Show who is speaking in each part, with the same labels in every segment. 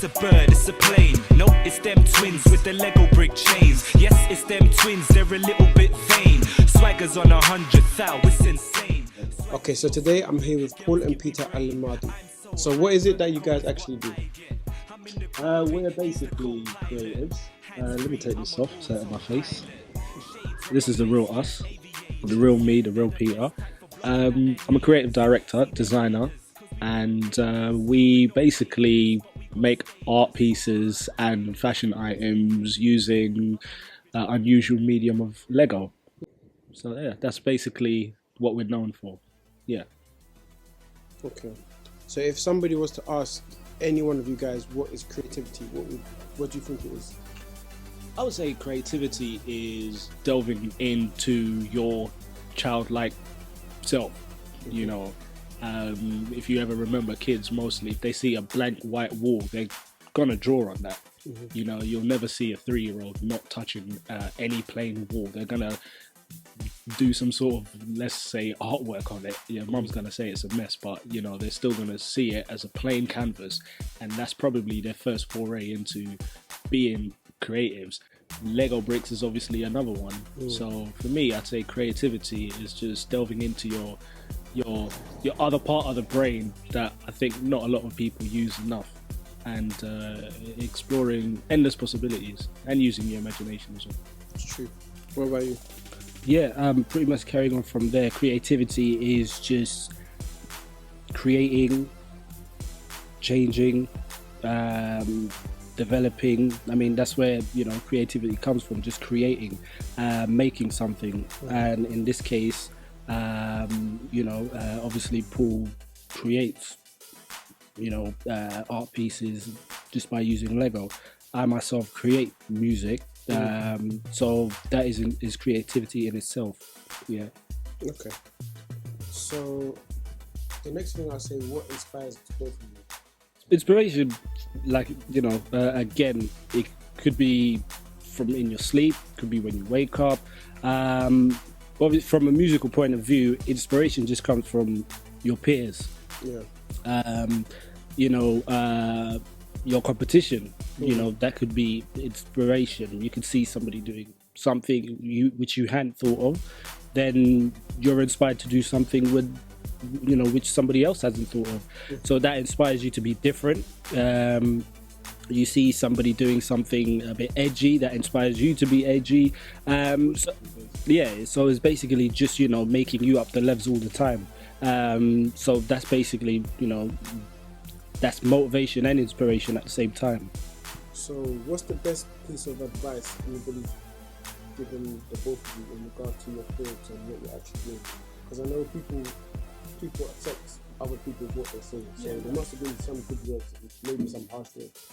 Speaker 1: a bird, it's a plane. No, it's them twins with the Lego brick chains. Yes, it's them twins, they're a little bit vain. Swagger's on 100,000, it's insane.
Speaker 2: Okay, so today I'm here with Paul and Peter Allimadi. So what is it that you guys actually do?
Speaker 3: We're basically creatives. Let me take this off, set it on my face. This is the real us, the real me, the real Peter. I'm a creative director, designer, and we basically make art pieces and fashion items using unusual medium of Lego. So yeah, that's basically what we're known for. Yeah.
Speaker 2: Okay. So if somebody was to ask any one of you guys what is creativity, what do you think it is?
Speaker 3: I would say creativity is delving into your childlike self. You know, if you ever remember kids, mostly if they see a blank white wall, they're gonna draw on that. You know, you'll never see a 3-year-old not touching any plain wall. They're gonna do some sort of, let's say, artwork on it. Yeah, mum's gonna say it's a mess, but you know, they're still gonna see it as a plain canvas, and that's probably their first foray into being creatives. Lego bricks is obviously another one. So for me, I'd say creativity is just delving into your other part of the brain that I think not a lot of people use enough, and exploring endless possibilities and using your imagination as well.
Speaker 2: It's true. What about you?
Speaker 4: Yeah, pretty much carrying on from there. Creativity is just creating, changing, developing. I mean, that's where, you know, creativity comes from, just creating, making something. And in this case, you know, obviously Paul creates, you know, art pieces just by using Lego. I myself create music. So that is creativity in itself. Yeah.
Speaker 2: Okay. So the next thing I'll say, what inspires both of you?
Speaker 4: Inspiration, like, you know, again, it could be from in your sleep, could be when you wake up. But from a musical point of view, inspiration just comes from your peers.
Speaker 2: Yeah.
Speaker 4: You know, your competition, you know, that could be inspiration. You could see somebody doing something which you hadn't thought of, then you're inspired to do something which somebody else hasn't thought of. So that inspires you to be different. You see somebody doing something a bit edgy, that inspires you to be edgy. So it's basically just, you know, making you up the levels all the time. So that's basically, you know, that's motivation and inspiration at the same time.
Speaker 2: So what's the best piece of advice you believe given the both of you in regard to your thoughts and what you're actually doing? Because I know people affect other people with what they say. So there must have been some good words, maybe some harsh words.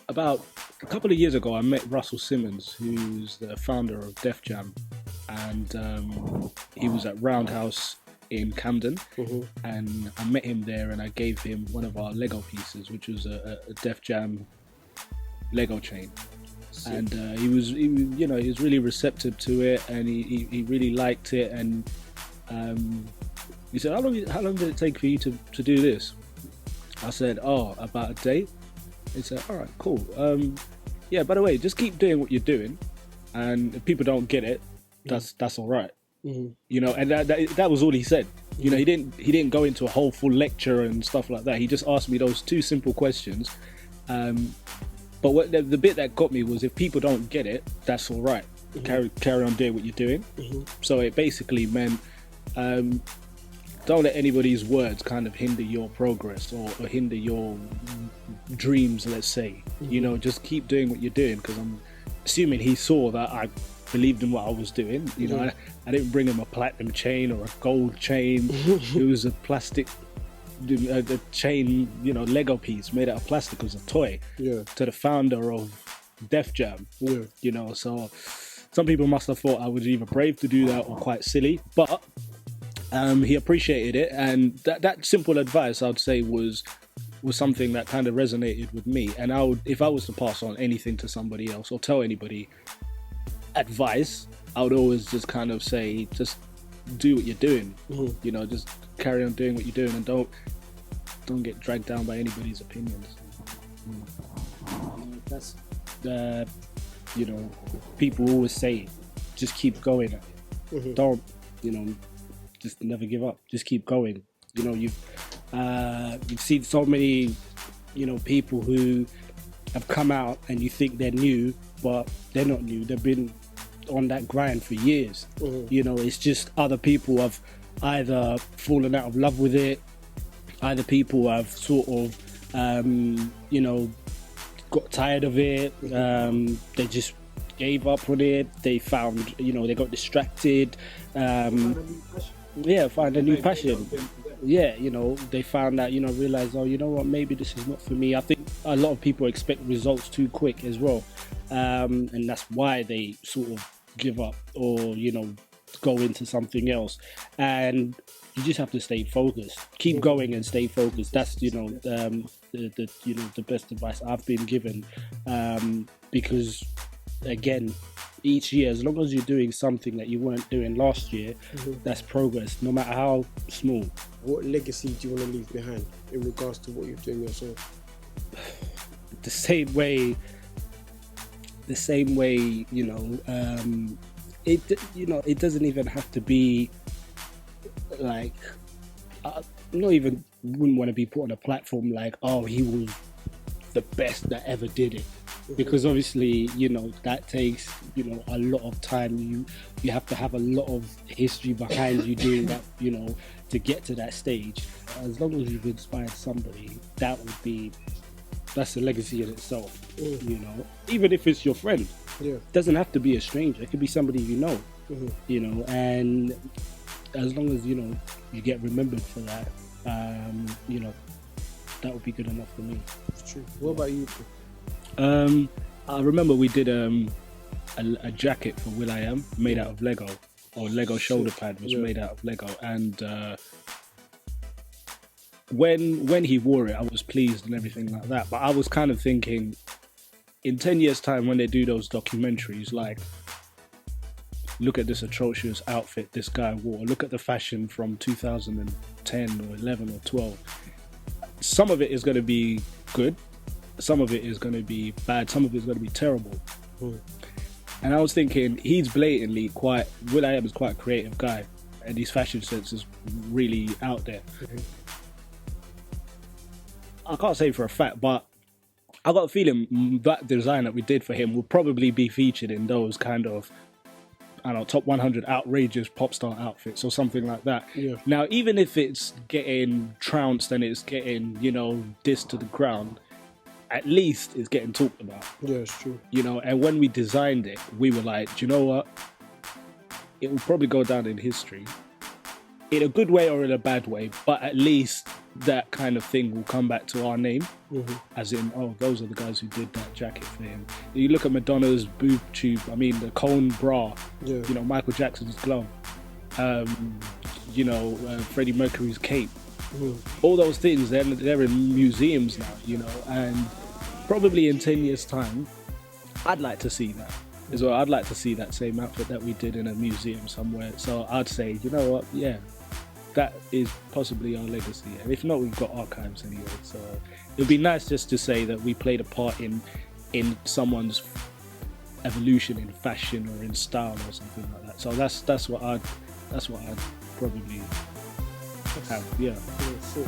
Speaker 3: About a couple of years ago, I met Russell Simmons, who's the founder of Def Jam, and he was at Roundhouse in Camden, and I met him there, and I gave him one of our Lego pieces, which was a Def Jam Lego chain. And he was really receptive to it, and he really liked it. And he said, how long did it take for you to do this? I said, about a day. He said, all right, cool. Yeah, by the way, just keep doing what you're doing, and if people don't get it, that's all right. You know, and that was all he said. You know, he didn't go into a whole full lecture and stuff like that. He just asked me those 2 simple questions. But what the bit that got me was, if people don't get it, that's all right. Carry on doing what you're doing. So it basically meant, don't let anybody's words kind of hinder your progress or hinder your dreams, let's say. You know, just keep doing what you're doing, because I'm assuming he saw that I believed in what I was doing. You know, I didn't bring him a platinum chain or a gold chain. It was a plastic a chain, you know, Lego piece made out of plastic. It was a toy to the founder of Def Jam. You know, so some people must have thought I was either brave to do that or quite silly, but he appreciated it, and that simple advice, I'd say, was something that kind of resonated with me. And if I was to pass on anything to somebody else or tell anybody advice, I would always just kind of say, just do what you're doing. You know, just carry on doing what you're doing, and
Speaker 4: don't get dragged down by anybody's opinions. That's you know, people always say, just keep going at it. Don't, you know, just never give up. Just keep going. You know, you've seen so many, you know, people who have come out and you think they're new, but they're not new. They've been on that grind for years. You know, it's just other people have either fallen out of love with it, either people have sort of, you know, got tired of it, they just gave up on it, they found, you know, they got distracted, find a new passion. Yeah, you know, they found that, you know, realized, oh, you know what, maybe this is not for me. I think a lot of people expect results too quick as well, and that's why they sort of give up or, you know, go into something else. And you just have to stay focused, keep going and stay focused. That's, you know, the you know, the best advice I've been given, because again, each year, as long as you're doing something that you weren't doing last year, that's progress, no matter how small.
Speaker 2: What legacy do you want to leave behind in regards to what you're doing yourself?
Speaker 4: The same way, you know, it doesn't even have to be like, wouldn't want to be put on a platform like, oh, he was the best that ever did it, because obviously, you know, that takes, you know, a lot of time. You have to have a lot of history behind you doing that, you know, to get to that stage. As long as you've inspired somebody, that's a legacy in itself. You know, even if it's your friend, it doesn't have to be a stranger. It could be somebody you know. You know, and as long as, you know, you get remembered for that, you know, that would be good enough for me.
Speaker 2: It's true. What about you?
Speaker 4: I remember we did a jacket for will.i.am made out of Lego, or Lego shoulder pad was made out of Lego, and when he wore it, I was pleased and everything like that. But I was kind of thinking, in 10 years' time, when they do those documentaries, like, look at this atrocious outfit this guy wore, look at the fashion from 2010 or 11 or 12. Some of it is going to be good, some of it is going to be bad, some of it is going to be terrible. And I was thinking, he's blatantly will.i.am is quite a creative guy, and his fashion sense is really out there. I can't say for a fact, but I got a feeling that design that we did for him will probably be featured in those kind of, I don't know, top 100 outrageous pop star outfits or something like that. Now, even if it's getting trounced and it's getting, you know, dissed to the ground, at least it's getting talked about.
Speaker 2: Yeah, it's true.
Speaker 4: You know, and when we designed it, we were like, do you know what? It will probably go down in history, in a good way or in a bad way, but at least that kind of thing will come back to our name, as in, oh, those are the guys who did that jacket for him. You look at Madonna's boob tube, I mean, the cone bra, you know, Michael Jackson's glove, you know, Freddie Mercury's cape. All those things, they're in museums now, you know, and probably in 10 years' time, I'd like to see that as well. I'd like to see that same outfit that we did in a museum somewhere. So I'd say, you know what, yeah, that is possibly our legacy. And if not, we've got archives anyway. So it'd be nice just to say that we played a part in someone's evolution in fashion or in style or something like that. So that's what I'd probably have. Yeah.
Speaker 2: Sick.